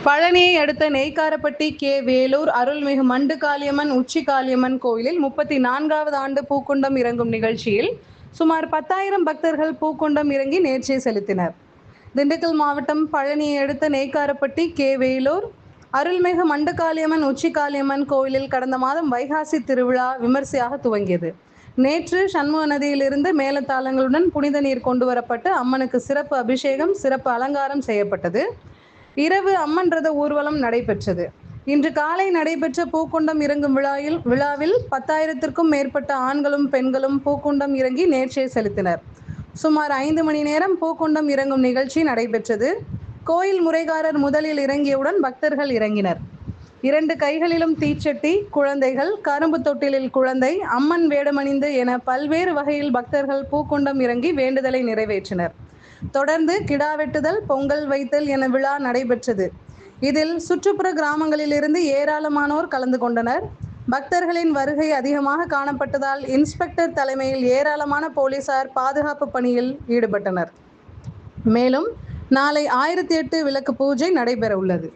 பழனியை அடுத்த நெய்க்காரப்பட்டி கே. வேலூர் அருள்மிகு மண்டுகாளியம்மன் உச்சிகாளியம்மன் கோயிலில் 34வது ஆண்டு பூக்குண்டம் இறங்கும் நிகழ்ச்சியில் சுமார் 10,000 பக்தர்கள் பூக்குண்டம் இறங்கி நேர்ச்சை செலுத்தினர். திண்டுக்கல் மாவட்டம் பழனியை அடுத்த நெய்க்காரப்பட்டி கே. வேலூர் அருள்மிகு மண்டுகாளியம்மன் உச்சிகாளியம்மன் கோயிலில் கடந்த மாதம் வைகாசி திருவிழா விமர்சையாக துவங்கியது. நேற்று சண்முக நதியிலிருந்து மேளதாளங்களுடன் புனித நீர் கொண்டு வரப்பட்டு அம்மனுக்கு சிறப்பு அபிஷேகம், சிறப்பு அலங்காரம் செய்யப்பட்டது. இரவு அம்மன் ரத ஊர்வலம் நடைபெற்றது. இன்று காலை நடைபெற்ற பூக்குண்டம் இறங்கும் விழாவில் 10,000த்திற்கும் மேற்பட்ட ஆண்களும் பெண்களும் பூக்குண்டம் இறங்கி நேர்ச்சை செலுத்தினர். சுமார் 5 மணி நேரம் பூக்குண்டம் இறங்கும் நிகழ்ச்சி நடைபெற்றது. கோயில் முறைகாரர் முதலில் இறங்கியவுடன் பக்தர்கள் இறங்கினர். 2 கைகளிலும் தீச்சட்டி, குழந்தைகள், கரும்பு தொட்டிலில் குழந்தை, அம்மன் வேடமணிந்து என பல்வேறு வகையில் பக்தர்கள் பூக்குண்டம் இறங்கி வேண்டுதலை நிறைவேற்றினர். தொடர்ந்து கிடா வெட்டுதல், பொங்கல் வைத்தல் என விழா நடைபெற்றது. இதில் சுற்றுப்புற கிராமங்களிலிருந்து ஏராளமானோர் கலந்து கொண்டனர். பக்தர்களின் வருகை அதிகமாக காணப்பட்டதால் இன்ஸ்பெக்டர் தலைமையில் ஏராளமான போலீசார் பாதுகாப்பு பணியில் ஈடுபட்டனர். மேலும் நாளை 1008 விளக்கு பூஜை நடைபெற உள்ளது.